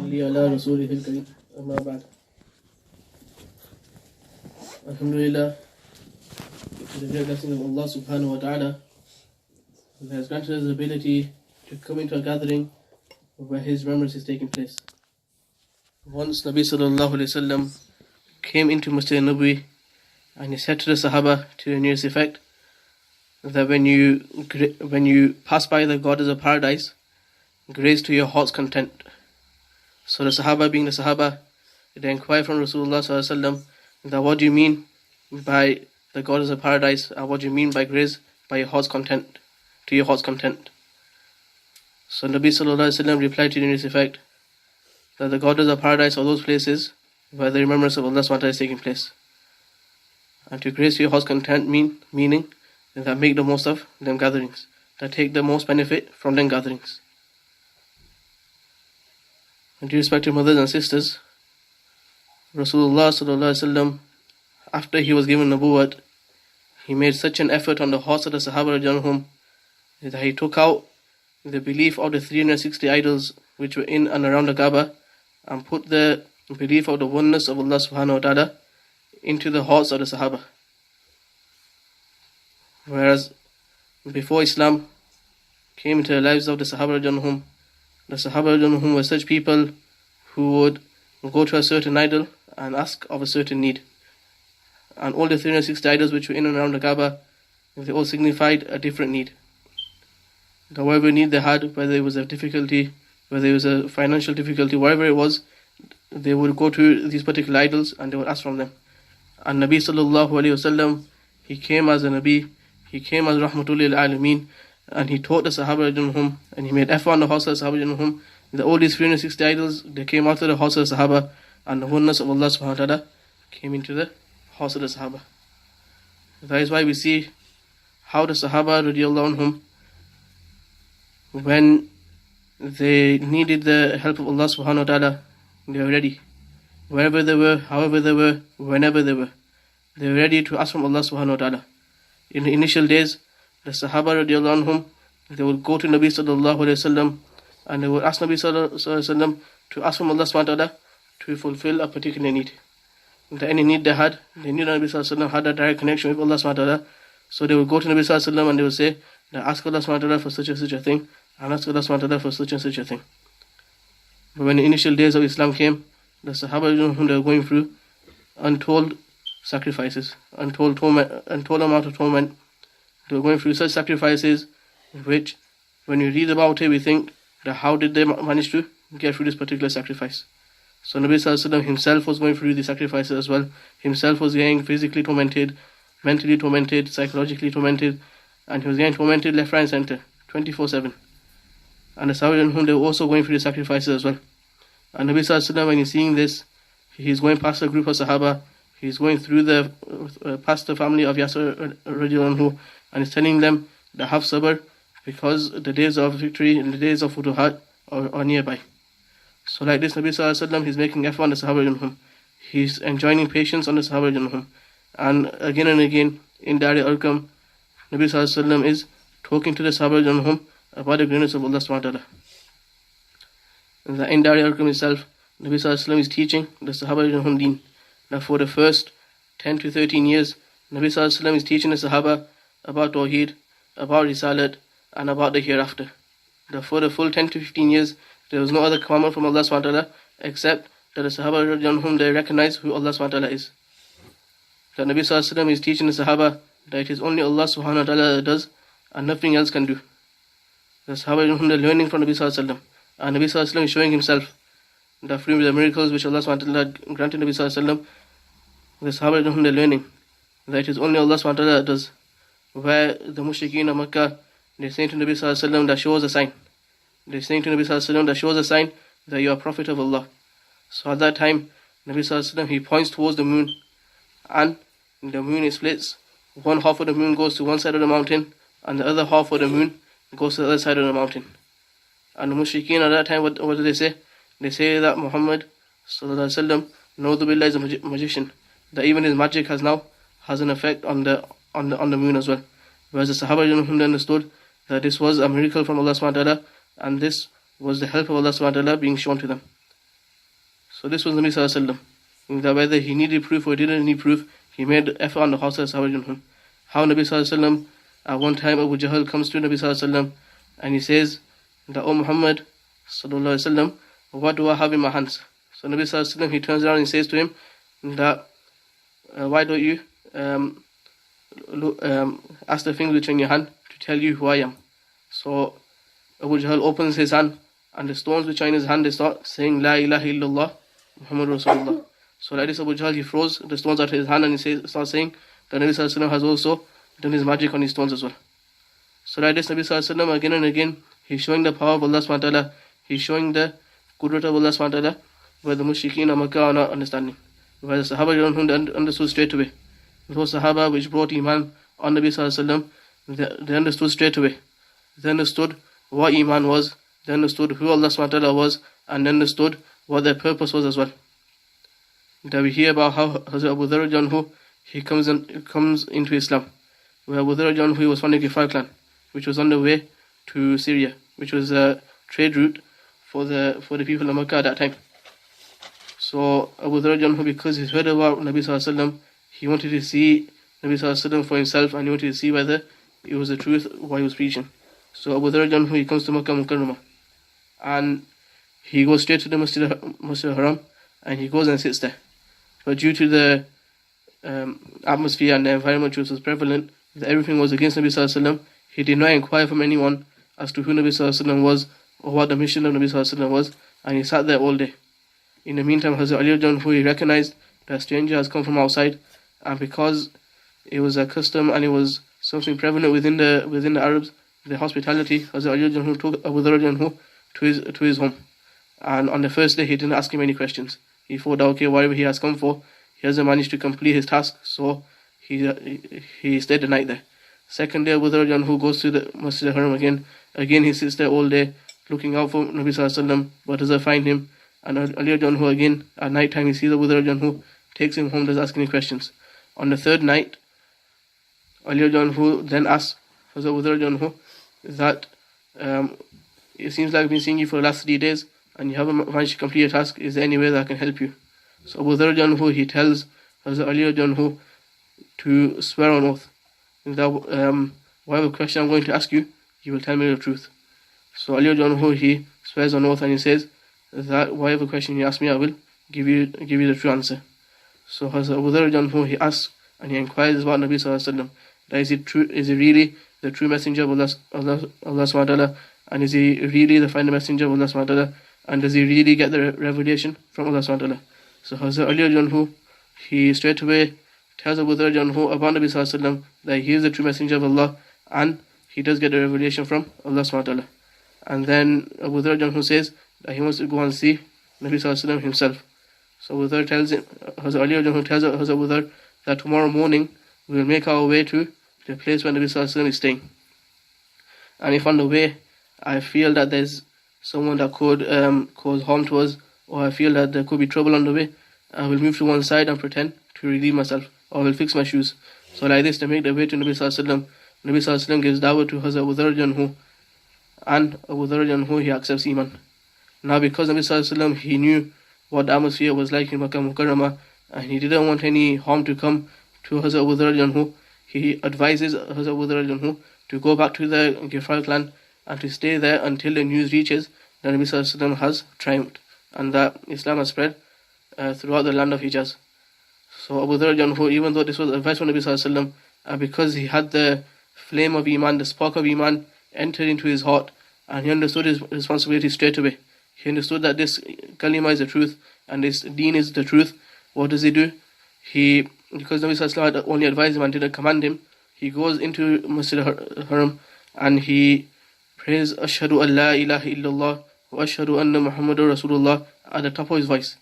صلي على رسوله الكريم أما بعد. Alhamdulillah, the great blessing of Allah subhanahu wa ta'ala, who has granted us the ability to come into a gathering where His remembrance is taking place. Once Nabi sallallahu alayhi wa sallam came into Masjid Nabi and he said to the Sahaba to the nearest effect that when you pass by the Goddess of Paradise, graze to your heart's content. So the Sahaba, being the Sahaba, they inquired from Rasulullah sallallahu alaihi wasallam that what do you mean by the Goddess of Paradise, and what do you mean by graze by your heart's content, to your heart's content? So Nabi sallallahu alaihi wasallam replied to this effect that the Goddess of Paradise are those places where the remembrance of Allah subhanahu wa ta'ala is taking place. And to graze to your heart's content meaning that make the most of them gatherings, that take the most benefit from them gatherings. And to respected mothers and sisters, Rasulullah sallallahu alaihi wasallam, after he was given Nabuwwat, he made such an effort on the hearts of the Sahaba radhiyallahu anhum that he took out the belief of the 360 idols which were in and around the Kaaba and put the belief of the oneness of Allah subhanahu wa ta'ala into the hearts of the Sahaba. Whereas before Islam came into the lives of the Sahaba radhiyallahu anhum, the Sahaba radhiyallahu anhum were such people who would go to a certain idol and ask of a certain need. And all the 360 idols which were in and around the Kaaba, they all signified a different need. Whatever need they had, whether it was a difficulty, whether it was a financial difficulty, whatever it was, they would go to these particular idols and they would ask from them. And Nabi sallallahu alayhi wasallam, he came as a Nabi, he came as Rahmatul lil Alameen, and he taught the Sahaba radhiyallahu anhum, and he made effort on the hearts of the Sahaba radhiyallahu anhum, that all these 360 idols, they came out of the hearts of the Sahaba, and the oneness of Allah subhanahu wa ta'ala came into the hearts of the Sahaba. That is why we see how the Sahaba radhiyallahu anhum, when they needed the help of Allah subhanahu wa ta'ala, they were ready. Wherever they were, however they were, whenever they were ready to ask from Allah subhanahu wa ta'ala. In the initial days, the Sahaba radhiyallahu anhum, they would go to Nabi sallallahu alayhi wasallam and they would ask Nabi sallallahu alayhi wasallam to ask from Allah subhanahu wa ta'ala to fulfill a particular need. That any need they had, they knew that Nabi sallallahu alayhi wasallam had a direct connection with Allah subhanahu wa ta'ala. So they would go to Nabi sallallahu alayhi wasallam and they would say, that ask Allah subhanahu wa ta'ala for such and such a thing, and ask Allah subhanahu wa ta'ala for such and such a thing. But when the initial days of Islam came, the Sahaba whom they were going through untold sacrifices, untold amount of torment. They were going through such sacrifices which, when you read about it, we think that how did they manage to get through this particular sacrifice? So Nabi sallallahu alaihi wasallam himself was going through the sacrifices as well. Himself was getting physically tormented, mentally tormented, psychologically tormented, and he was getting tormented left, right and center, 24/7. And the Sahaba whom they were also going through the sacrifices as well. And Nabi sallallahu alaihi wasallam, when he's seeing this, he's going past a group of Sahaba, he's going through past the family of Yasir radhiyallahu anhu, and he's telling them to have sabr, because the days of victory and the days of futuhat are nearby. So like this, Nabi sallallahu alaihi wasallam, he's making effort on the Sahaba radhiyallahu anhum. He's enjoining patience on the Sahaba radhiyallahu anhum. And again, in Dar al-Arqam, Nabi sallallahu alaihi wasallam is talking to the Sahaba radhiyallahu anhum about the greatness of Allah subhanahu wa ta'ala. And the in Dar al-Arqam itself, Nabi sallallahu alaihi wasallam is teaching the Sahaba radhiyallahu anhum deen. That for the first 10 to 13 years, Nabi sallallahu alaihi wasallam is teaching the Sahaba about Tawheed, about Risalat, and about the hereafter. That for the full 10 to 15 years, there was no other commandment from Allah subhanahu wa ta'ala except that the Sahaba radhiyallahu anhum, they recognize who Allah subhanahu wa ta'ala is. That Nabi sallallahu alaihi wasallam is teaching the Sahaba that it is only Allah subhanahu wa ta'ala that does and nothing else can do. The Sahaba radhiyallahu anhum, they're learning from Nabi sallallahu alaihi wasallam, and Nabi sallallahu alaihi wasallam is showing himself that through the miracles which Allah subhanahu wa ta'ala granted Nabi sallallahu alaihi wasallam, the Sahaba radhiyallahu anhum, they're learning that it is only Allah subhanahu wa ta'ala that does. Where the mushrikeen of Makkah, they're saying to Nabi sallallahu alaihi wasallam that shows a sign. They're saying to Nabi sallallahu alaihi wasallam that shows a sign that you are prophet of Allah. So at that time, Nabi sallallahu alaihi wasallam, he points towards the moon, and the moon is splits. One half of the moon goes to one side of the mountain, and the other half of the moon goes to the other side of the mountain. And the mushrikeen at that time, what do they say? They say that Muhammad sallallahu alaihi wasallam, Naudhu Billah, is a magician. That even his magic has an effect on the moon as well. Whereas the Sahaba understood that this was a miracle from Allah subhanahu wa ta'ala, and this was the help of Allah subhanahu wa ta'ala being shown to them. So this was Nabi Sallallahu Alaihi Wasallam. That whether he needed proof or didn't need proof, he made effort on the house of Sahaba. How Nabi Sallallahu Alaihi Wasallam, at one time Abu Jahl comes to Nabi Sallallahu Alaihi Wasallam and he says that, "O Muhammad Sallallahu Alaihi Wasallam, what do I have in my hands?" So Nabi Sallallahu Alaihi Wasallam, he turns around and says to him that, "Why don't you ask the things which are in your hand to tell you who I am?" So Abu Jahl opens his hand, and the stones which are in his hand, they start saying, "La ilaha illallah Muhammad Rasulullah." So like this, Abu Jahl, he throws the stones out of his hand and he starts saying that Nabi Sallallahu Alaihi Wasallam has also done his magic on his stones as well. So like this, Nabi Sallallahu Alaihi Wasallam again and again, he's showing the power of Allah subhanahu wa ta'ala, he's showing the qudrat of Allah subhanahu wa ta'ala, where the mushrikeen of Makkah are not understanding. Where the Sahaba understood straight away. Those Sahaba which brought Iman on Nabi Sallallahu Alaihi Wasallam, they understood straight away. They understood what Iman was, they understood who Allah subhanahu wa ta'ala was, and they understood what their purpose was as well. That we hear about how Hazrat Abu Dharr Janhu, he comes into Islam. Where Abu Dharr Janhu, he was from the Ghifar clan, which was on the way to Syria, which was a trade route for the people of Makkah at that time. So Abu Dharr Janhu, because he heard about Nabi Sallallahu Alaihi Wasallam, he wanted to see Nabi Sallallahu Alaihi Wasallam for himself, and he wanted to see whether it was the truth what he was preaching. So Abu Dharr Janhu, he comes to Makkah Mukarramah, and he goes straight to the Masjid al-Haram, and he goes and sits there. But due to the atmosphere and the environment which was prevalent, that everything was against Nabi Sallallahu Alaihi Wasallam, he did not inquire from anyone as to who Nabi Sallallahu Alaihi Wasallam was or what the mission of Nabi Sallallahu Alaihi Wasallam was, and he sat there all day. In the meantime, Hazrat Ali Janhu, he recognized that a stranger has come from outside, and because it was a custom and it was something prevalent within the Arabs, the hospitality, Hazrat Ali Janhu took Abu Dharr Janhu to his home. And on the first day, he didn't ask him any questions. He thought, okay, whatever he has come for, he hasn't managed to complete his task, so he stayed the night there. Second day, Abu Dharr Janhu goes to the Masjid al-Haram again. Again, he sits there all day, looking out for Nabi Sallallahu Alaihi Wasallam, but doesn't find him. And Ali Janhu again, at night time, he sees Abu Dharr Janhu, takes him home, doesn't ask any questions. On the third night, Ali Janhu then asks Hazrat Abu Dharr Janhu that it seems like I've been seeing you for the last 3 days, and you haven't managed to complete your task. Is there any way that I can help you? So Abu Dharr Janhu, he tells Hazrat Ali Janhu to swear on oath that whatever question I'm going to ask you, you will tell me the truth. So Ali Janhu, he swears on oath and he says that whatever question you ask me, I will give you the true answer. So Hazrat Abu Dharr Janhu, he asks and he inquires about Nabi Sallallahu Alaihi Wasallam. That is he really the true messenger of Allah subhanahu wa ta'ala, and is he really the final messenger of Allah subhanahu wa ta'ala, and does he really get the revelation from Allah subhanahu wa ta'ala? So Hazrat Ali Janhu, he straight away tells Abu Dharr Janhu about Nabi Sallallahu Alaihi Wasallam, that he is the true messenger of Allah, and he does get the revelation from Allah subhanahu wa ta'ala. And then Abu Dharr Janhu says that he wants to go and see Nabi Sallallahu Alaihi Wasallam himself. So Abu Dharr tells him, Hazrat Ali Janhu tells Hazrat Abu Dharr that tomorrow morning we will make our way to the place where Nabi Sallallahu Alaihi Wasallam is staying. And if on the way I feel that there's someone that could cause harm to us, or I feel that there could be trouble on the way, I will move to one side and pretend to relieve myself, or I will fix my shoes. So like this, they make their way to Nabi Sallallahu Alaihi Wasallam. Nabi Sallallahu Alaihi Wasallam gives dawah to Hazrat Abu Dharr Janhu, and Abu Dharr Janhu, he accepts Iman. Now because Nabi Sallallahu Alaihi Wasallam, he knew what the atmosphere was like in Makkah Mukarramah, and he didn't want any harm to come to Hazrat Abu Dharr Janhu, he advises Hazrat Abu Dharr Janhu to go back to the Ghifar clan and to stay there until the news reaches that Nabi Sallallahu Alaihi Wasallam has triumphed and that Islam has spread throughout the land of Hijaz. So Abu Dharr Janhu, even though this was advice from Nabi Sallallahu Alaihi Wasallam, and because he had the flame of Iman, the spark of Iman entered into his heart, and he understood his responsibility straight away. He understood that this kalima is the truth and this deen is the truth. What does he do? Because Nabi Sallallahu Alaihi Wasallam had only advised him and didn't command him, he goes into Masjid al-Haram and he prays Ashhadu an la ilaha illallah wa ashhadu anna Muhammadur Rasulullah at the top of his voice.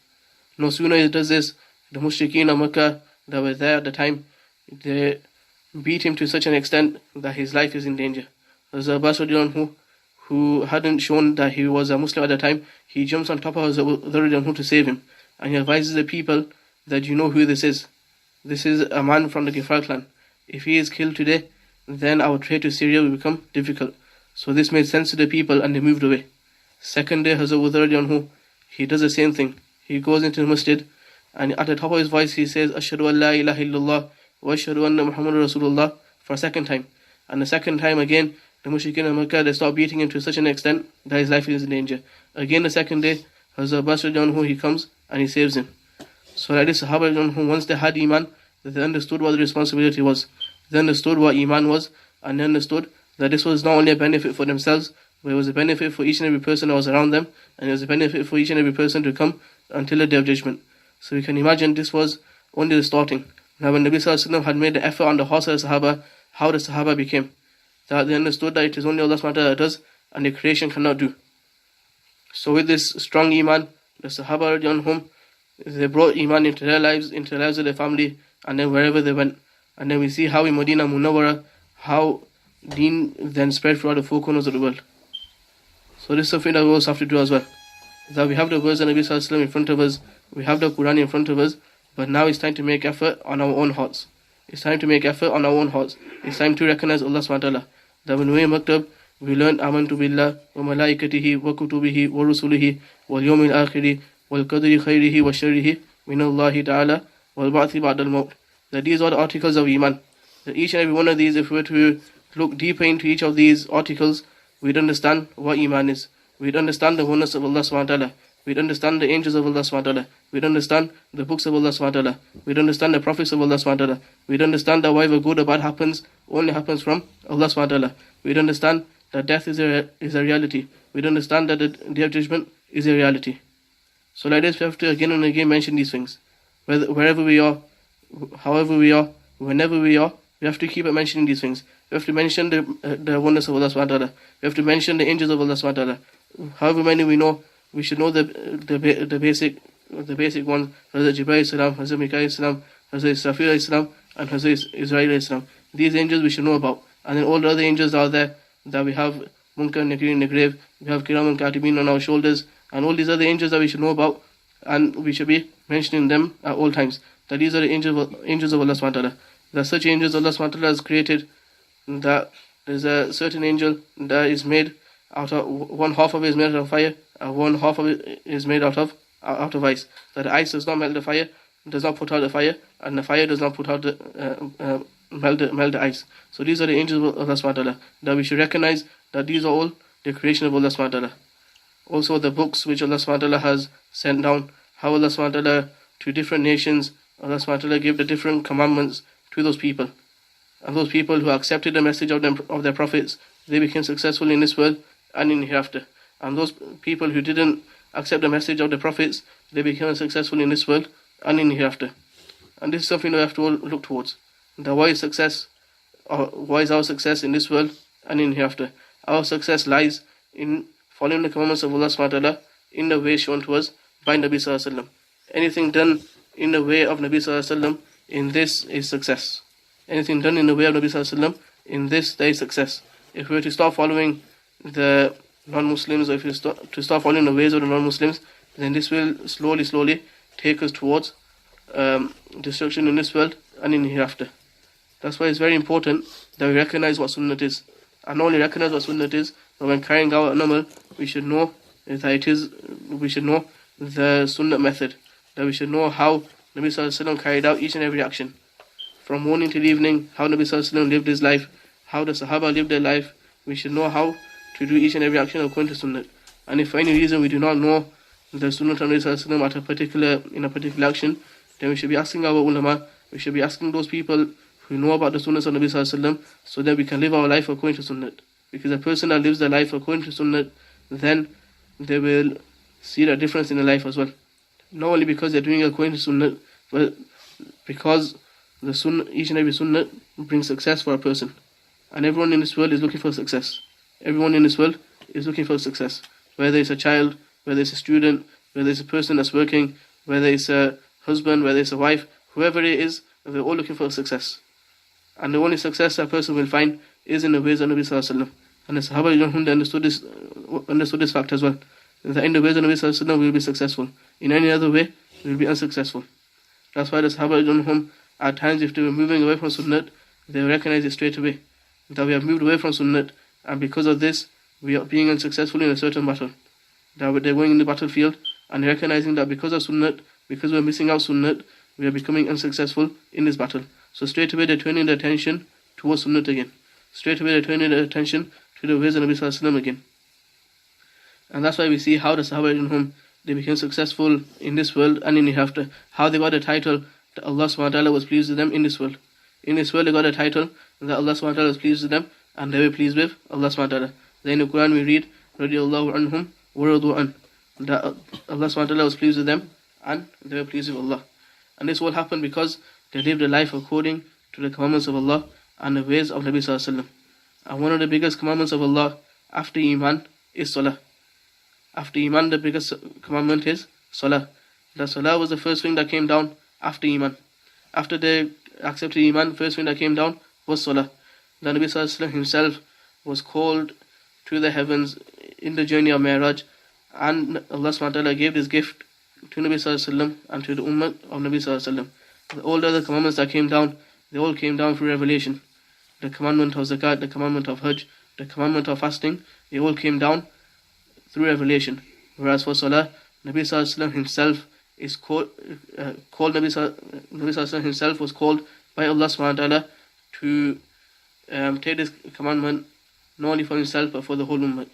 No sooner he does this, the mushrikeen of Makkah that were there at the time, they beat him to such an extent that his life is in danger. Hazrat Abbas who hadn't shown that he was a Muslim at the time, he jumps on top of Hazrat Abu Dharr to save him, and he advises the people that you know who this is. This is a man from the Ghifar clan. If he is killed today, then our trade to Syria will become difficult. So this made sense to the people and they moved away. Second day, Hazrat Abu Dharr he does the same thing. he goes into the masjid, and at the top of his voice he says, Ashhadu an la ilaha illallah wa ashhadu anna Muhammadur Rasulullah, for a second time. And the second time again, the mushrikeen of Makkah, they start beating him to such an extent that his life is in danger. Again the second day, Hazrat Abbas who he comes and he saves him. So like this, Sahaba who once they had Iman, they understood what the responsibility was. They understood what Iman was, and they understood that this was not only a benefit for themselves, but it was a benefit for each and every person that was around them, and it was a benefit for each and every person to come until the day of judgment. So you can imagine this was only the starting. Now when Nabi Sallallahu Alaihi Wasallam had made the effort on the hearts of the Sahaba, how the Sahaba became. That they understood that it is only Allah subhanahu wa ta'ala that does, and the creation cannot do. So with this strong Iman, the Sahaba radiallahu, they brought Iman into their lives, into the lives of their family, and then wherever they went. And then we see how in Medina Munawwara, how Deen then spread throughout the four corners of the world. So this is something that we also have to do as well. That we have the words of Nabi Sallallahu Alaihi Wasallam in front of us, we have the Quran in front of us, but now it's time to make effort on our own hearts. It's time to make effort on our own hearts. It's time to recognize Allah subhanahu wa ta'ala. That when we maktab, we learn Amantu billah wa malaikatihi wa kutubihi wa rusulihi wal yawmil akhiri wal qadri khayrihi wa sharrihi min Allahi ta'ala wal ba'thi ba'dal maut. That these are the articles of Iman. That each and every one of these, if we were to look deeper into each of these articles, we'd understand what Iman is. We'd understand the oneness of Allah subhanahu wa ta'ala. We'd understand the angels of Allah subhanahu wa ta'ala. We'd understand the books of Allah subhanahu wa ta'ala. We'd understand the prophets of Allah subhanahu wa ta'ala. We'd understand that whatever good or bad happens only happens from Allah subhanahu wa ta'ala. We'd understand that death is a reality. We'd understand that the day of judgment is a reality. So like this, we have to again and again mention these things. Wherever we are, however we are, whenever we are, we have to keep on mentioning these things. We have to mention the oneness of Allah subhanahu wa ta'ala. We have to mention the angels of Allah subhanahu wa ta'ala. However many we know, we should know the basic ones. Hazrat Jibreel salam, Hazrat Mikael salam, Hazrat Israfil salam, and Hazrat Israel salam. These angels we should know about. And then all the other angels are there, that we have Munkar and Nakir in the grave, we have Kiram and Katibin on our shoulders, and all these other angels that we should know about, and we should be mentioning them at all times. That these are the angels of Allah subhanahu wa ta'ala. That such angels Allah subhanahu wa ta'ala has created, that there's a certain angel that is made out of, one half of it is made out of fire, and one half of it is made out of ice. That the ice does not melt the fire, does not put out the fire, and the fire does not put out melt the ice. So these are the angels of Allah subhanahu wa ta'ala, that we should recognize that these are all the creation of Allah subhanahu wa ta'ala. Also the books which Allah subhanahu wa ta'ala has sent down, how Allah subhanahu wa ta'ala to different nations, Allah subhanahu wa ta'ala gave the different commandments to those people. And those people who accepted the message of their prophets, they became successful in this world and in hereafter. And those people who didn't accept the message of the prophets, they became successful in this world and in hereafter. And this is something that we have to all look towards. That why is our success in this world and in hereafter? Our success lies in following the commandments of Allah subhanahu wa ta'ala in the way shown to us by Nabi sallallahu alaihi wasallam. Anything done in the way of Nabi sallallahu alaihi wasallam, in this is success. Anything done in the way of Nabi sallallahu alaihi wasallam, in this there is success. If we were to start following the non-Muslims, or if we to start following the ways of the non-Muslims, then this will slowly take us towards destruction in this world and in hereafter. That's why it's very important that we recognize what Sunnah is. And not only recognize what Sunnah is, but when carrying out an amal, we should know that we should know the Sunnah method. That we should know how Nabi sallallahu alaihi wasallam carried out each and every action. From morning till evening, how Nabi sallallahu alaihi wasallam lived his life, how the Sahaba lived their life. We should know how to do each and every action according to Sunnah. And if for any reason we do not know the Sunnah of Nabi sallallahu alaihi wasallam in a particular action, then we should be asking our ulama, we should be asking those people who know about the Sunnah of Nabi sallallahu alaihi wasallam, so that we can live our life according to Sunnah. Because a person that lives their life according to Sunnah, then they will see the difference in their life as well. Not only because they're doing it according to Sunnah, but because the Sunnah, each and every Sunnah brings success for a person. And everyone in this world is looking for success. Everyone in this world is looking for success. Whether it's a child, whether it's a student, whether it's a person that's working, whether it's a husband, whether it's a wife, whoever it is, they're all looking for success. And the only success that person will find is in the ways of Nabi sallallahu alaihi wasallam. And the Sahaba understood this fact as well. That in the ways of Nabi sallallahu alaihi wasallam we will be successful. In any other way, we will be unsuccessful. That's why the Sahaba at times, if they were moving away from Sunnah, they recognize it straight away. That we have moved away from Sunnah, and because of this, we are being unsuccessful in a certain battle. That they're going in the battlefield, and recognizing that because of sunnat, because we're missing out sunnat, we are becoming unsuccessful in this battle. So straight away they're turning their attention towards sunnat again. Straight away they're turning their attention to the ways of Nabi Sallallahu Alaihi Wasallam again. And that's why we see how the Sahaba they became successful in this world and in the hereafter. How they got a title that Allah subhanahu wa ta'ala was pleased with them in this world. In this world they got a title that Allah subhanahu wa ta'ala was pleased with them, and they were pleased with Allah subhanahu wa ta'ala. Then in the Quran we read, radiyallahu anhum wa radu an, that Allah subhanahu wa ta'ala was pleased with them and they were pleased with Allah. And this all happened because they lived a life according to the commandments of Allah and the ways of Nabi Sallallahu Alaihi Wasallam. And one of the biggest commandments of Allah after Iman is Salah. After Iman, the biggest commandment is Salah. The Salah was the first thing that came down after Iman. After they accepted Iman, the first thing that came down was Salah. The Nabi Sallallahu Alaihi Wasallam himself was called to the heavens in the journey of Mi'raj, and Allah subhanahu wa ta'ala gave this gift to Nabi Sallallahu Alaihi Wasallam and to the Ummah of Nabi Sallallahu Alaihi Wasallam. All the other commandments that came down, they all came down through revelation. The commandment of Zakat, the commandment of Hajj, the commandment of fasting, they all came down through revelation. Whereas for Salah, Nabi Sallallahu Alaihi Wasallam himself is called Nabi Sallallahu Alaihi Wasallam himself was called by Allah subhanahu wa ta'ala to take this commandment not only for himself but for the whole ummah.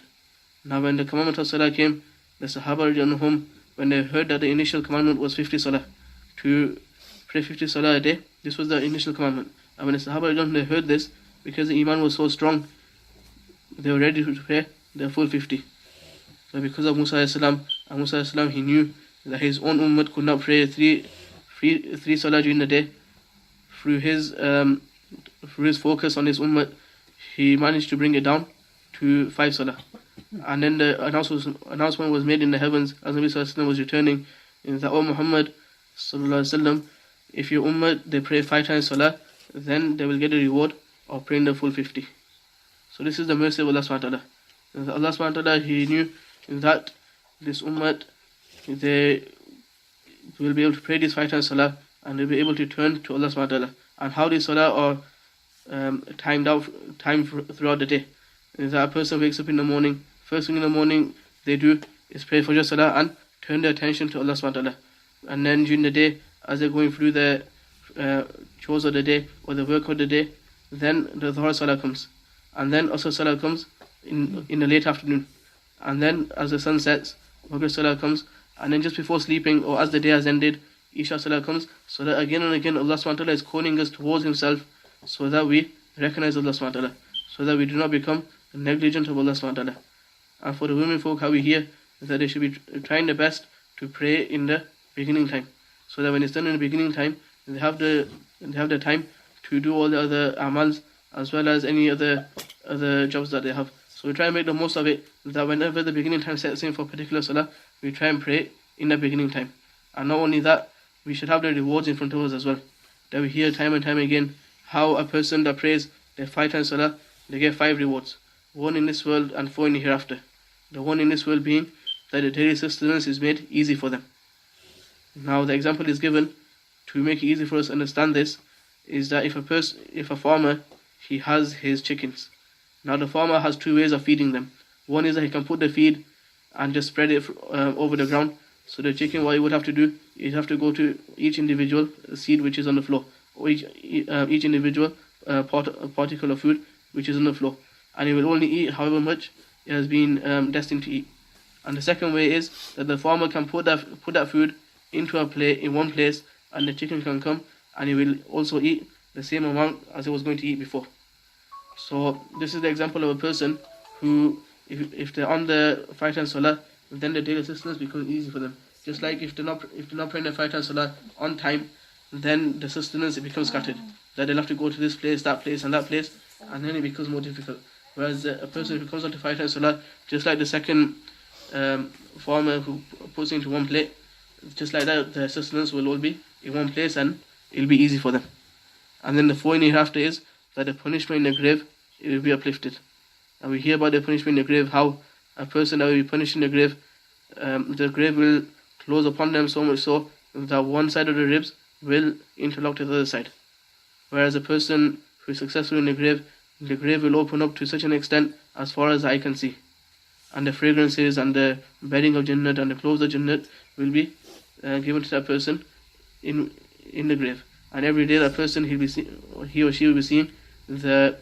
Now when the commandment of Salah came, the Sahaba radiallahu, when they heard that the initial commandment was 50 Salah, to pray 50 Salah a day, this was the initial commandment. And when the Sahaba radiallahu, they heard this, because the Iman was so strong, they were ready to pray the full 50. So because of Musa alayhi salam, he knew that his own ummah could not pray three Salah during the day. Through his focus on his ummah, he managed to bring it down to 5 Salah. And then the announcement was made in the heavens as Nabi Sallallahu Alaihi Wasallam was returning, that, O Muhammad Sallallahu Alaihi Wasallam, if your ummah they pray 5 times Salah, then they will get a reward of praying the full 50. So this is the mercy of Allah subhanahu wa ta'ala. Allah subhanahu wa ta'ala, he knew that this ummah they will be able to pray these 5 times Salah, and they'll be able to turn to Allah subhanahu wa ta'ala. And how these Salah are timed throughout the day. Is that a person wakes up in the morning, first thing in the morning they do is pray for just Salah and turn their attention to Allah subhanahu wa ta'ala. And then during the day, as they're going through the chores of the day or the work of the day, then the Dhuhr Salah comes. And then Asr Salah comes in the late afternoon. And then as the sun sets, Maghrib Salah comes. And then just before sleeping or as the day has ended, Isha Salah comes. So that again and again Allah subhanahu wa ta'ala is calling us towards himself, so that we recognize Allah subhanahu wa ta'ala, so that we do not become negligent of Allah subhanahu wa ta'ala. And for the women folk, how we hear that they should be trying their best to pray in the beginning time, so that when it's done in the beginning time, they have the time to do all the other amals as well as any other jobs that they have. So we try and make the most of it, that whenever the beginning time sets in for a particular Salah, we try and pray in the beginning time. And not only that, we should have the rewards in front of us as well. That we hear time and time again how a person that prays the 5 times Salah, they get 5 rewards. 1 in this world and 4 in the hereafter. The 1 in this world being that the daily sustenance is made easy for them. Now the example is given to make it easy for us to understand this, is that if a farmer, he has his chickens. Now the farmer has 2 ways of feeding them. One is that he can put the feed and just spread it over the ground. So the chicken, what he would have to do, he'd have to go to each individual seed which is on the floor, or each individual particle of food which is on the floor, and he will only eat however much it has been destined to eat. And the second way is that the farmer can put that food into a plate in one place, and the chicken can come and he will also eat the same amount as it was going to eat before. So this is the example of a person who, if they're on the 5 times Salah, then the daily sustenance becomes easy for them. Just like if they're not praying the 5 times Salah on time, then the sustenance, it becomes scattered. That they'll have to go to this place, that place, and that place, and then it becomes more difficult. Whereas a person who comes on to 5 times Salah, just like the second farmer who puts it into one plate, just like that, the sustenance will all be in one place and it'll be easy for them. And then the 4 in hereafter is that the punishment in the grave, it will be uplifted. And we hear about the punishment in the grave, how a person that will be punished in the grave will close upon them so much so that one side of the ribs will interlock to the other side. Whereas a person who is successful in the grave will open up to such an extent as far as the eye can see. And the fragrances and the bedding of Jannat and the clothes of Jannat will be given to that person in the grave. And every day that person, he or she will be seeing the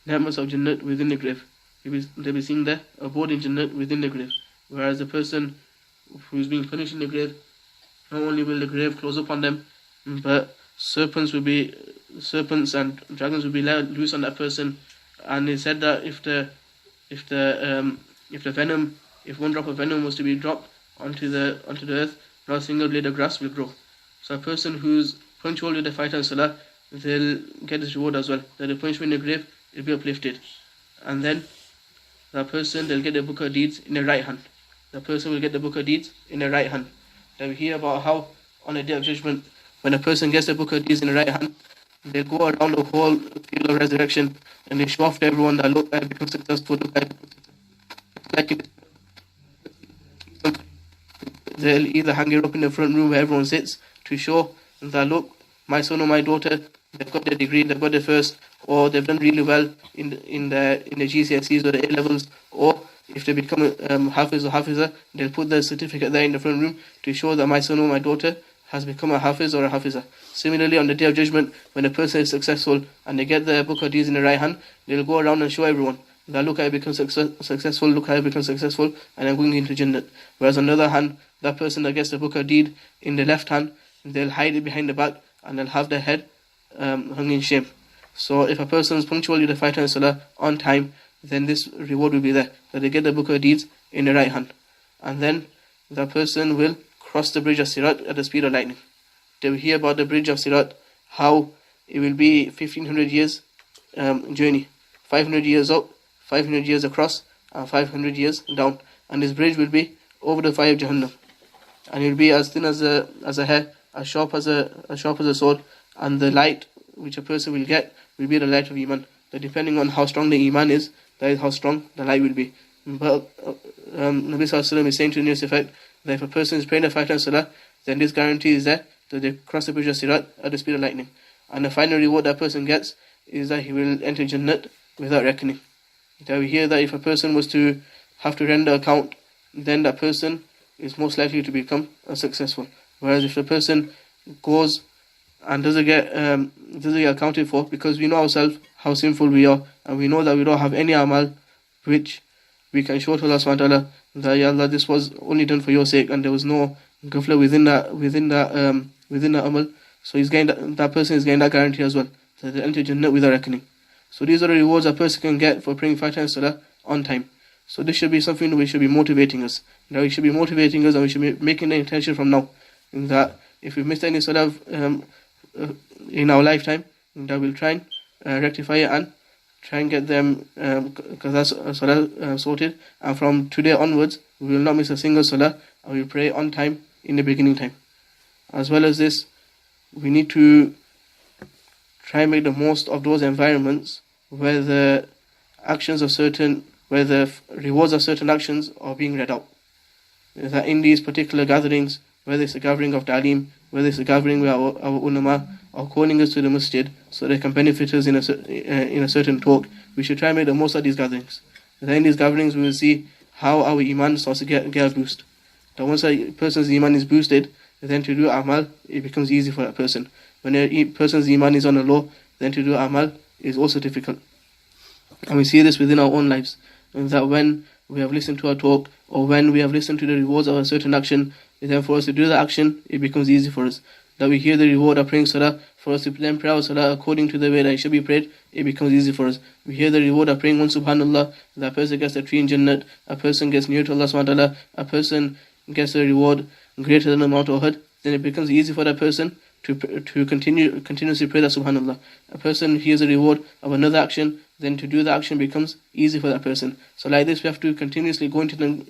ni'mas of Jannat within the grave. They'll be seeing the abode in Jannat within the grave. Whereas the person who is being punished in the grave, not only will the grave close upon them, but serpents and dragons will be let loose on that person. And it said that if one drop of venom was to be dropped onto the earth, not a single blade of grass will grow. So a person who's punctual with the fight and salah, they'll get this reward as well. That the punishment in the grave will be uplifted. And then that person, they'll get the book of deeds in the right hand. The person will get the book of deeds in the right hand. Then we hear about how on the day of judgment, when a person gets the book of deeds in the right hand, they go around the whole field of resurrection and they show off to everyone that look, I become successful, look, I become successful. They'll either hang it up in the front room where everyone sits to show that, look, my son or my daughter, they've got their degree, they've got their first, or they've done really well in the GCSEs or the A levels, or if they become a Hafiz or Hafizah, they'll put their certificate there in the front room to show that my son or my daughter has become a Hafiz or a Hafizah. Similarly, on the day of judgment, when a person is successful and they get the book of deeds in the right hand, they'll go around and show everyone that, look, I become successful, look, I become successful, and I'm going into Jannat. Whereas on the other hand, that person that gets the book of deed in the left hand, they'll hide it behind the back and they'll have their head hung in shame. So if a person is punctual with the fight and salah on time, then this reward will be there, that they get the book of deeds in the right hand. And then the person will cross the bridge of Sirat at the speed of lightning. They will hear about the bridge of Sirat, how it will be 1500 years journey, 500 years up, 500 years across, and 500 years down. And this bridge will be over the fire of Jahannam, and it will be as thin as a hair, as sharp as a sword, and the light which a person will get will be the light of Iman. That depending on how strong the Iman is, that is how strong the light will be. But Nabi Sallallahu Alaihi Wasallam is saying to the news effect that if a person is praying the Fajr and Salah, then this guarantee is there that they cross the bridge of Sirat at the speed of lightning. And the final reward that person gets is that he will enter Jannat without reckoning. That we hear that if a person was to have to render account, then that person is most likely to become successful. Whereas if the person goes and doesn't get accounted for, because we know ourselves how sinful we are, and we know that we don't have any amal which we can show to Allah subhanahu wa ta'ala that, Ya Allah, this was only done for your sake, and there was no ghafla within that amal. So that person is getting that guarantee as well, that they enter Jannah without reckoning. So these are the rewards a person can get for praying 5 times Salah on time. So this should be something which should be motivating us. Now, it should be motivating us, and we should be making the intention from now that if we missed any Salah in our lifetime, that we'll try and rectify it and try and get them Salah sorted. And from today onwards, we will not miss a single Salah, and we'll pray on time in the beginning time. As well as this, we need to try and make the most of those environments where the rewards of certain actions are being read out. That in these particular gatherings, whether it's a gathering of Ta'aleem, whether it's a gathering where our ulama are calling us to the masjid so they can benefit us in a certain talk, we should try and make the most of these gatherings. That in these gatherings we will see how our iman starts to get a boost. That once a person's iman is boosted, then to do amal, it becomes easy for that person. When a person's iman is on a low, then to do amal is also difficult. And we see this within our own lives, that when we have listened to a talk, or when we have listened to the rewards of a certain action, then for us to do the action, it becomes easy for us. That we hear the reward of praying salah, for us to then pray our salah according to the way that it should be prayed, it becomes easy for us. We hear the reward of praying one subhanallah, that person gets a tree in Jannat, a person gets near to Allah subhanahu wa ta'ala, a person gets a reward greater than the Mount Uhud, then it becomes easy for that person to continuously pray that subhanallah. A person hears a reward of another action, then to do the action becomes easy for that person. So like this, we have to continuously go into the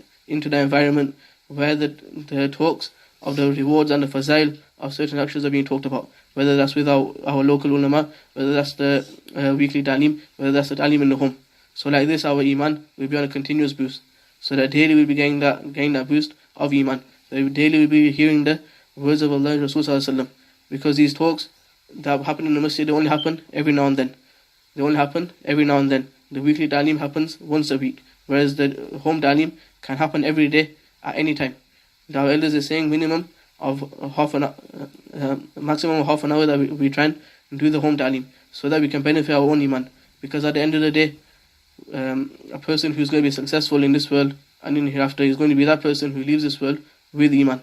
environment where the talks of the rewards and the fazail of certain actions are being talked about, whether that's with our local ulama, whether that's the weekly ta'aleem, whether that's the ta'aleem in the home. So like this, our iman will be on a continuous boost, so that daily we'll be getting that boost of iman. So daily we'll be hearing the words of Allah and Rasul sallallahu alaihi wasallam, because these talks that happen in the masjid, they only happen every now and then. The weekly ta'aleem happens once a week, whereas the home ta'aleem can happen every day at any time. Our elders are saying minimum of half an hour, maximum of half an hour that we try and do the home ta'aleem, so that we can benefit our own iman. Because at the end of the day, a person who's going to be successful in this world and in hereafter is going to be that person who leaves this world with iman.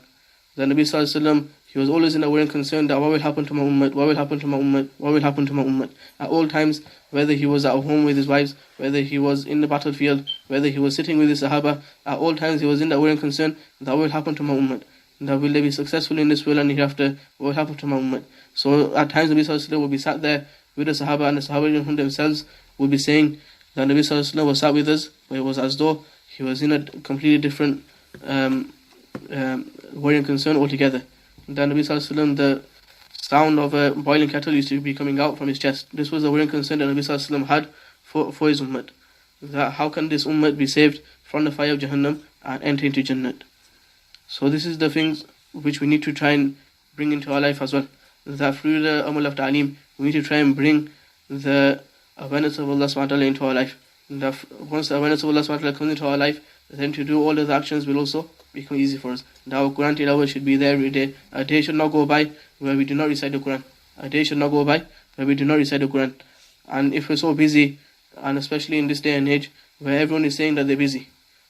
The Nabi Sallallahu Alaihi Wasallam, he was always in a worry and concerned that what will happen to my ummah, what will happen to my ummah, what will happen to my ummah. At all times, whether he was at home with his wives, whether he was in the battlefield, whether he was sitting with his sahaba, at all times he was in that worry and concern that what will happen to my ummah. That will they be successful in this world and hereafter, what will happen to my ummah. So at times Nabi Sallallahu Alaihi Wasallam will be sat there with the sahaba, and the sahaba themselves will be saying that Nabi Sallallahu Alaihi Wasallam was sat with us, but it was as though he was in a completely different worry and concern altogether. Then Nabi Sallallahu Alaihi Wasallam, the sound of a boiling kettle used to be coming out from his chest. This was the worry and concern that Nabi Sallallahu Alaihi Wasallam had for his ummah. That how can this ummah be saved from the fire of Jahannam and enter into Jannat? So this is the things which we need to try and bring into our life as well. That through the amal of ta'aleem, we need to try and bring the awareness of Allah subhanahu wa ta'ala into our life. That once the awareness of Allah subhanahu wa ta'ala comes into our life, then to do all of the actions will also become easy for us. And our Quran tilawah should be there every day. A day should not go by where we do not recite the Quran. A day should not go by where we do not recite the Quran. And if we're so busy, and especially in this day and age, where everyone is saying that they're busy,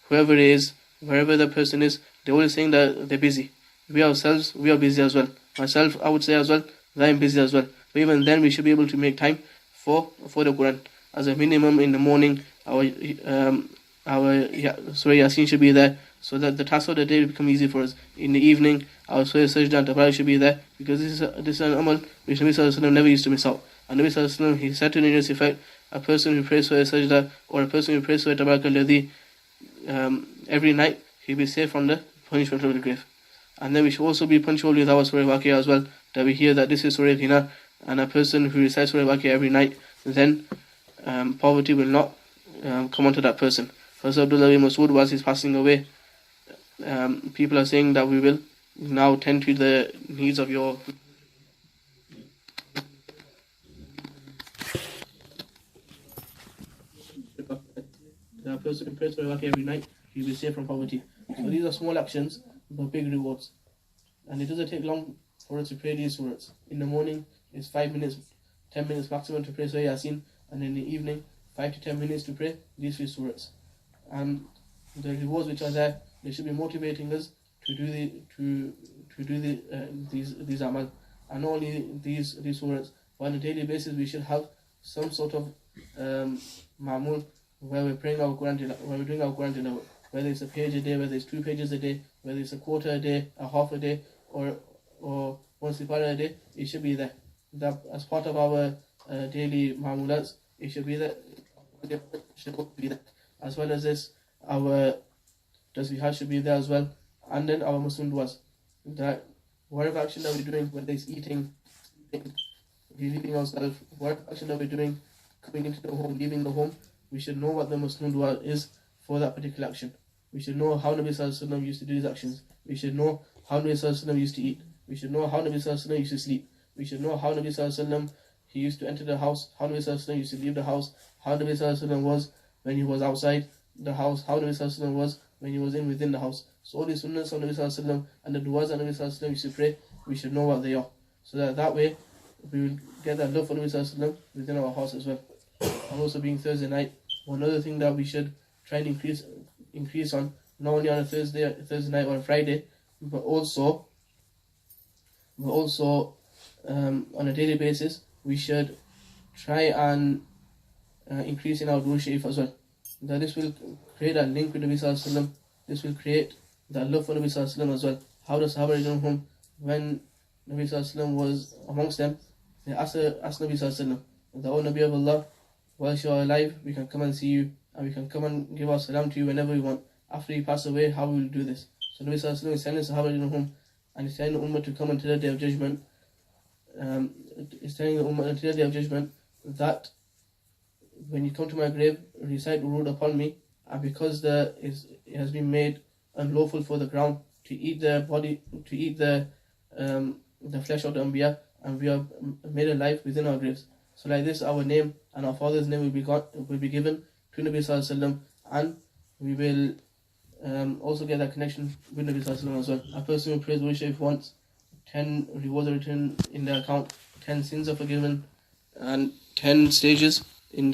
whoever it is, wherever the person is, they're always saying that they're busy. We ourselves, we are busy as well. Myself, I would say as well, that I'm busy as well. But even then, we should be able to make time for the Quran. As a minimum in the morning, our Surah Yasin should be there, so that the task of the day will become easy for us. In the evening, our Surah Sajda and Tabarak should be there, because this is an amal which Nabi Sallallahu Alaihi Wasallam never used to miss out. And Nabi Sallallahu Alaihi Wasallam, he said to in this effect, a person who prays Surah Sajda or a person who prays Surah Tabarak al-Ladhi every night, he'll be safe from the punishment of the grave. And then we should also be punctual with our Surah Waqiyah as well, that we hear that this is Surah Ghina, and a person who recites Surah Waqiyah every night, then poverty will not come onto that person. First Abdullah bin Mas'ud, whilst he's passing away, people are saying that we will now tend to the needs of your the person who prays Surah Waqiyah every night, he will be safe from poverty. So these are small actions but big rewards. And it doesn't take long for us to pray these surahs. In the morning, it's 5 minutes, 10 minutes maximum to pray Surah Yasin, and in the evening, 5 to 10 minutes to pray these 3 surahs. And the rewards which are there, they should be motivating us to do these amal. And not only these surahs, but on a daily basis we should have some sort of ma'mul where we're praying our Quran, where we're doing our Quran tilawah. Whether it's a page a day, whether it's 2 pages a day, whether it's a quarter a day, a half a day, or one sipara a day, it should be there. That as part of our daily ma'mulats, it should be there. As well as this, our tasbihah should be there as well, and then our Muslim duas. That whatever action that we're doing, whether it's eating, relieving ourselves, whatever action that we're doing, coming into the home, leaving the home, we should know what the Muslim dua is for that particular action. We should know how Nabi Sallallahu Alaihi Wasallam used to do these actions. We should know how Nabi Sallallahu Alaihi Wasallam used to eat. We should know how Nabi Sallallahu Alaihi Wasallam used to sleep. We should know how Nabi Sallallahu Alaihi Wasallam, he used to enter the house, how Nabi Sallallahu Alaihi Wasallam used to leave the house, how Nabi Sallallahu Alaihi Wasallam was when he was outside the house, how Nabi Sallallahu Alaihi Wasallam was when he was within the house. So all these sunnahs of Nabi Sallallahu Alaihi Wasallam and the du'as that Nabi Sallallahu Alaihi Wasallam used to pray, we should know what they are. So that way, we will get that love for Nabi Sallallahu Alaihi Wasallam within our house as well. And also being Thursday night, one other thing that we should try and increase on, not only on a Thursday night or a Friday, but also on a daily basis, we should try and increase in our Durood Sharif as well. That this will create a link with Nabi Sallallahu Alaihi Wasallam. This will create that love for Nabi Sallallahu Alaihi Wasallam as well. How the Sahaba radiallahu anhum, when Nabi Sallallahu Alaihi Wasallam was amongst them, they asked Nabi Sallallahu Alaihi Wasallam, the O Nabi of Allah, whilst you are alive, we can come and see you, and we can come and give our salam to you whenever we want. After you pass away, how will we do this? So Nabi Sallallahu Alaihi Wasallam is telling the Sahaba radiallahu anhum, and he's telling the Ummah to come until the day of judgment. He's telling the Ummah until the day of judgment that when you come to my grave, recite Durood upon me, and because it has been made unlawful for the ground to eat the body, to eat the flesh of the Anbiya, and we are made alive within our graves. So like this, our name and our father's name will be given to Nabi Sallallahu Alaihi Wasallam, and we will also get that connection with Nabi Sallallahu Alaihi Wasallam as well. A person who prays Durood Sharif once, 10 rewards are written in their account, 10 sins are forgiven, and 10 stages in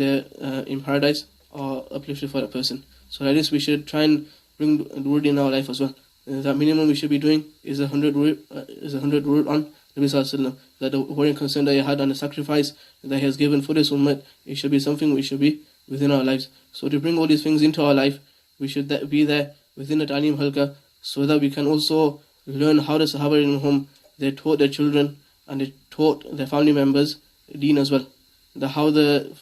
paradise are uplifted for that person. So like this, we should try and bring Durood in our life as well. That minimum we should be doing is 100 Durood on Nabi Sallallahu Alaihi Wasallam. That the worrying concern that he had and the sacrifice that he has given for this ummah, it should be something we should be within our lives. So to bring all these things into our life, we should be there within the Ta'aleem Halqa, so that we can also learn how the Sahaba in whom they taught their children and they taught their family members Deen as well. How the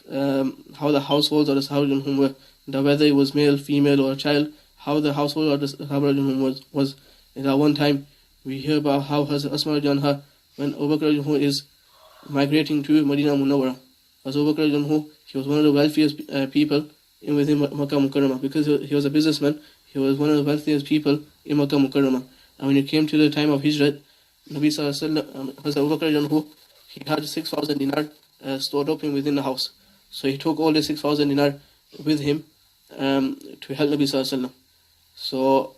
households of the Sahaba in whom were, whether it was male, female or a child, how the household of the Sahaba in whom was. And at one time we hear about how Hazrat Asma Janha, when Abu Bakr is migrating to Medina Munawwara, as Abu Bakr, he was one of the wealthiest people within Makkah Mukarramah, because he was a businessman. He was one of the wealthiest people in Makkah Mukarramah. And when it came to the time of Hijrat, Nabi Sallallahu Alaihi Wasallam, Hazrat Abu Bakr, he had 6,000 dinar stored up within the house. So he took all the 6,000 dinar with him to help Nabi Sallallahu Alaihi Wasallam. So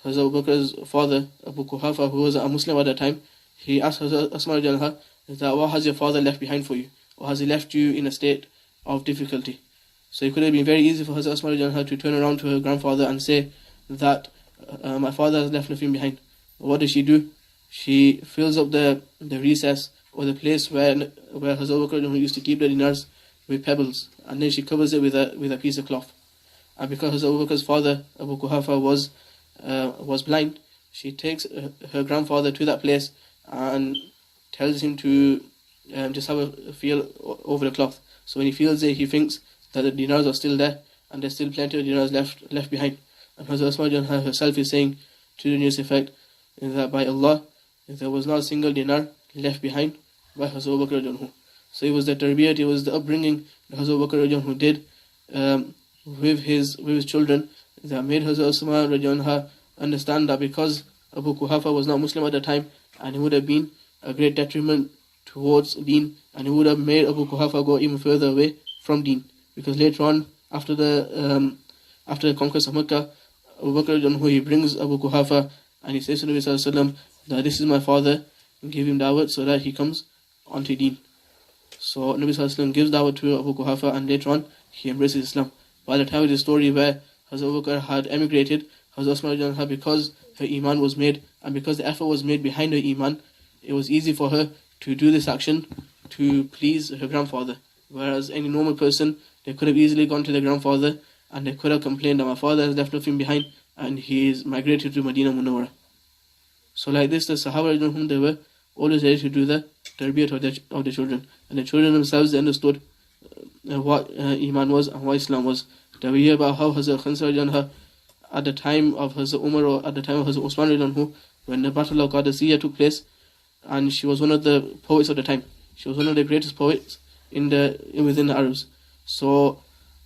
Hazrat Abu Bakr's father, Abu Kuhafa, who was a Muslim at that time, he asked Hazrat Asma Janha, that what has your father left behind for you? Or has he left you in a state of difficulty? So it could have been very easy for Hazrat Asma Janha to turn around to her grandfather and say that my father has left nothing behind. What does she do? She fills up the recess or the place where Hazrat Abu Bakr used to keep the dinars with pebbles, and then she covers it with a piece of cloth. And because Hazrat Abu Bakr's father, Abu Kuhafa, was blind, she takes her grandfather to that place and tells him to just have a feel over the cloth. So when he feels it, he thinks that the dinars are still there, and there's still plenty of dinars left behind. And Hazrat Asma Janha herself is saying to the news effect that by Allah, there was not a single dinar left behind by Hazrat Abu Bakr. So it was the tarbiyat, it was the upbringing that Hazrat Abu Bakr did with his children, that made Hazrat Asma understand that because Abu Kuhafa was not Muslim at the time, and he would have been a great detriment towards Deen, and it would have made Abu Kuhafa go even further away from Deen. Because later on, after the conquest of Mecca, Abu Bakr, he brings Abu Kuhafa and he says to Nabi Sallallahu Alaihi Wasallam that this is my father, and give him dawat so that he comes onto Deen. So Nabi Sallallahu Alaihi Wasallam gives dawat to Abu Kuhafa, and later on he embraces Islam. By the time of the story where Hazrat Abu Bakr had emigrated, Hazrat Asma, because her iman was made, and because the effort was made behind her iman, it was easy for her to do this action to please her grandfather. Whereas any normal person, they could have easily gone to their grandfather and they could have complained that my father has left nothing behind and he is migrated to Medina Munawwara. So like this, the Sahaba, whom they were always ready to do the tarbiyat of their children. And the children themselves, they understood what iman was and what Islam was. That we hear about how Hazrat Khansa at the time of Hazrat Umar, or at the time of Hazrat Usman, when the Battle of Qadisiyah took place, and she was one of the poets of the time. She was one of the greatest poets within the Arabs. So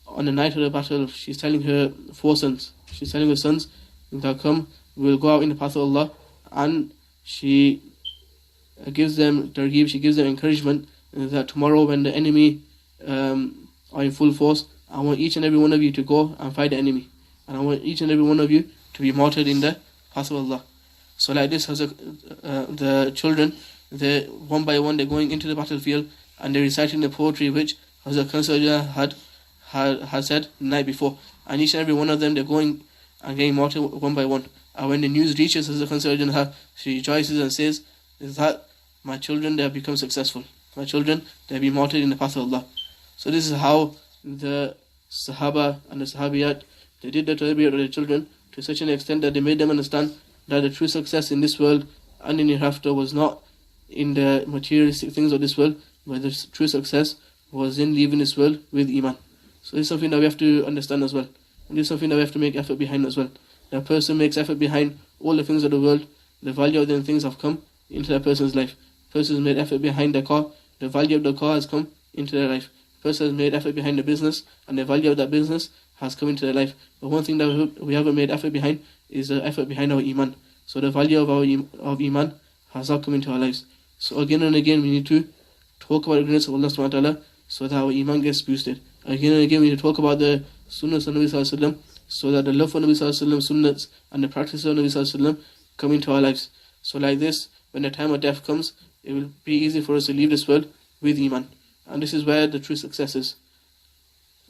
on the night of the battle, she's telling her 4 sons. She's telling her sons that come, we'll go out in the path of Allah, and she gives them targheeb, she gives them encouragement that tomorrow when the enemy are in full force, I want each and every one of you to go and fight the enemy, and I want each and every one of you to be martyred in the path of Allah. So like this, the children, they one by one, they're going into the battlefield and they're reciting the poetry which Hazrat Khansa had said the night before, and each and every one of them, they're going and getting martyred one by one. And when the news reaches Hazrat Khansa, she rejoices and says that my children, they have become successful. My children, they have been martyred in the path of Allah. So this is how the Sahaba and the Sahabiyat, they did the tarbiyat of their children to such an extent that they made them understand that the true success in this world and in hereafter was not in the materialistic things of this world, but the true success was in leaving this world with iman. So this is something that we have to understand as well, and this is something that we have to make effort behind as well. That person makes effort behind all the things of the world, the value of them things have come into that person's life. Person has made effort behind the car, the value of the car has come into their life. Person has made effort behind the business, and the value of that business has come into their life. But one thing that we haven't made effort behind is the effort behind our iman. So the value of our iman has not come into our lives. So again and again we need to talk about the goodness of Allah subhanahu wa ta'ala so that our iman gets boosted. Again and again we need to talk about the sunnahs of Nabi sallallahu alaihi wasallam so that the love for Nabi Sallallahu Alaihi Wasallam sunnats and the practice of Nabi Sallallahu Alaihi Wasallam come into our lives. So like this, when the time of death comes, it will be easy for us to leave this world with Iman. And this is where the true success is.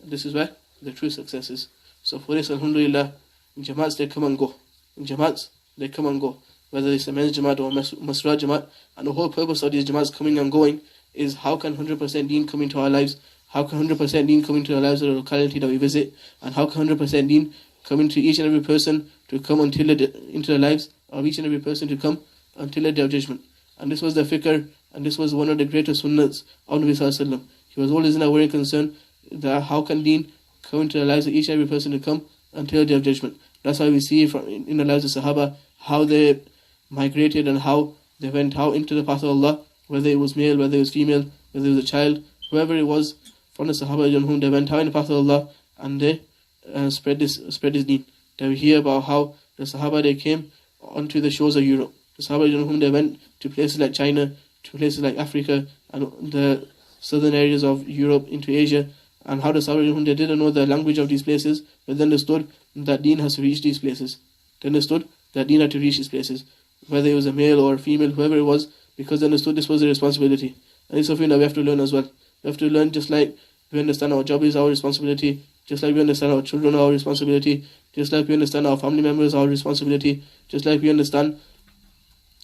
This is where the true success is. So for this, alhamdulillah, in Jamaats they come and go. In Jamaats they come and go. Whether it's a men's Jamaat or Masra Jamaat. And the whole purpose of these Jamaats coming and going is how can 100% deen come into our lives? How can 100% deen come into the lives of the locality that we visit? And how can 100% deen come into each and every person to come into the lives of each and every person to come until the day of judgment? And this was the fikr, and this was one of the greatest sunnahs of Nabi Sallallahu Alaihi Wasallam. He was always in a worrying concern that how can deen come into the lives of each and every person to come until the day of judgment. That's why we see from in the lives of Sahaba how they migrated and how they went out into the path of Allah, whether it was male, whether it was female, whether it was a child, whoever it was from the Sahaba whom they went out in the path of Allah and they spread this deen. Then we hear about how the Sahaba they came onto the shores of Europe. The Sahaba whom they went to places like China, to places like Africa and the southern areas of Europe into Asia, and how the Sahaba whom they didn't know the language of these places, but they understood that deen has to reach these places. They understood that deen had to reach these places, whether it was a male or a female, whoever it was, because they understood this was a responsibility. And it's something that we have to learn as well. We have to learn just like we understand our job is our responsibility, just like we understand our children are our responsibility, just like we understand our family members are our responsibility, just like we understand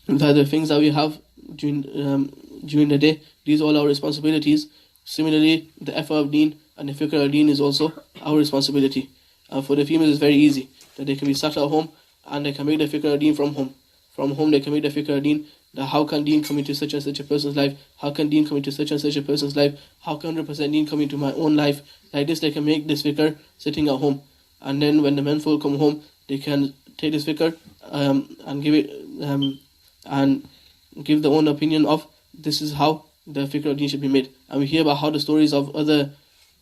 that the things that we have during the day, these are all our responsibilities. Similarly, the effort of deen and the fikr of deen is also our responsibility. And for the females, it's very easy that they can be sat at home and they can make the fikr of deen from home. From home, they can make the fikr of deen. That how can deen come into such and such a person's life? How can deen come into such and such a person's life? How can 100% deen come into my own life? Like this, they can make this fikr sitting at home. And then when the menfolk come home, they can take this fikr and give it and give their own opinion of this is how the fikr of deen should be made. And we hear about how the stories of other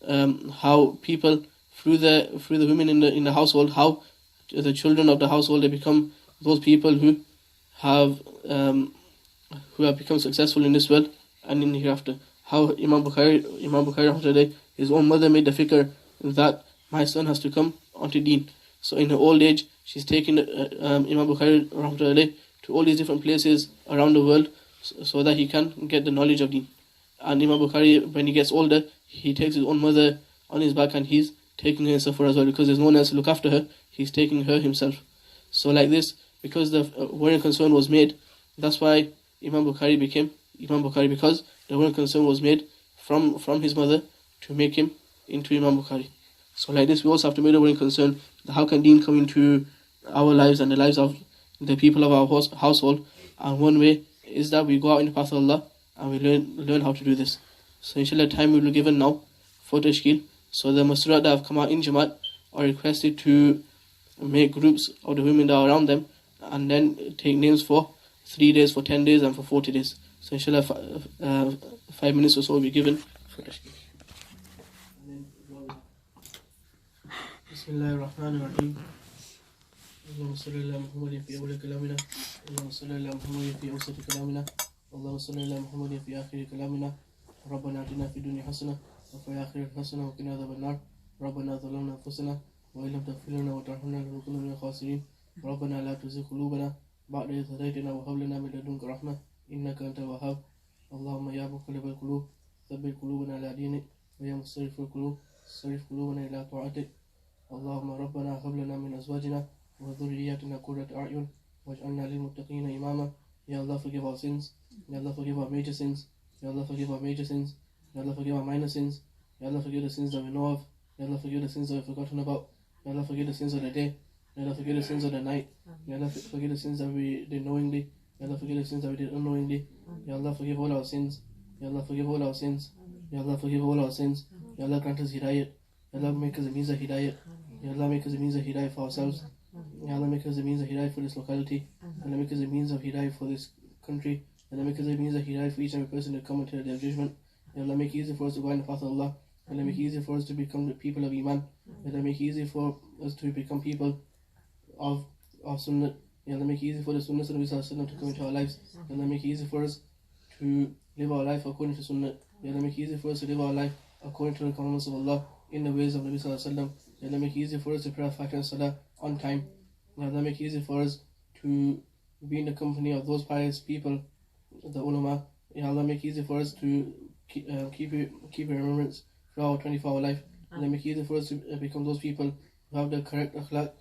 how people through the women in the household, how the children of the household they become those people who have become successful in this world and in hereafter. How Imam Bukhari his own mother made the fikr that my son has to come onto deen. So in her old age, she's taking Imam Bukhari to all these different places around the world so that he can get the knowledge of deen. And Imam Bukhari, when he gets older, he takes his own mother on his back and he's taking her suffer as well, because there's no one else to look after her. He's taking her himself. So like this, because the worrying concern was made, that's why Imam Bukhari became Imam Bukhari, because the worrying concern was made from his mother to make him into Imam Bukhari. So like this, we also have to make the worrying concern that how can deen come into our lives and the lives of the people of our household. And one way is that we go out in the path of Allah and we learn how to do this. So inshallah, time will be given now for tashkil. So the masra that have come out in Jamaat are requested to make groups of the women that are around them and then take names for 3 days, for 10 days and for 40 days. So inshallah 5 minutes or so will be given for tashkil. Bismillahirrahmanirrahim. اللهم صل على محمد في أول كلامنا اللهم صل على محمد في أوسط كلامنا اللهم صل على محمد في آخر كلامنا ربنا آتنا في الدنيا حسنة وفي الآخرة حسنة وقنا عذاب النار ربنا ظلمنا أنفسنا وإن لم تغفر لنا وترحمنا لنكن من الخاسرين ربنا لا تزغ قلوبنا بعد إذ هديتنا وهب لنا من لدنك رحمة إنك أنت الوهاب اللهم يا مقلب القلوب ثبت قلوبنا على دينك ويا مصرف القلوب صرف قلوبنا إلى طاعتك اللهم ربنا هب لنا من أزواجنا وذرياتنا قرة أعين واجعلنا للمتقين إماما. Ya Allah, forgive our sins. Ya Allah, forgive our major sins. Ya Allah, forgive our major sins. Ya Allah, forgive our minor sins. Ya Allah, forgive the sins that we know of. Ya Allah, forgive the sins that we've forgotten about. Ya Allah, forgive the sins of the day. Ya Allah, forgive the sins of the night. Ya Allah, forgive the sins that we did knowingly. Ya Allah, forgive the sins that we did unknowingly. Ya Allah, forgive all our sins. Ya Allah, forgive all our sins. Ya Allah, forgive all our sins. Ya Allah, grant us hidayat. Ya Allah, make us a means of hidayat. Ya Allah, make us a means of hidayat for ourselves. Ya Allah, make us a means of hidayah for this locality. Ya Allah, make us a means of hidayah for this country. Ya Allah, make us a means of hidayah for each and every person to come into the day of judgment. Ya Allah, make it easy for us to go in the path of Allah. Ya Allah, make it easy for us to become the people of Iman. Ya Allah, make it easy for us to become people of Sunnah. Ya Allah, make it easy for the Sunnah of Nabi Sallallahu Alaihi Wasallam to come into our lives. Ya Allah, make it easy for us to live our life according to Sunnah. Ya Allah, make it easy for us to live our life according to the commandments of Allah in the ways of Nabi Sallallahu Alaihi Wasallam. May Allah make it easy for us to pray our Fajr and Salah on time. May Allah make it easy for us to be in the company of those pious people, the ulama. May Allah make it easy for us to keep in remembrance throughout our 24-hour life. May Allah make it easy for us to become those people who have the correct akhlaq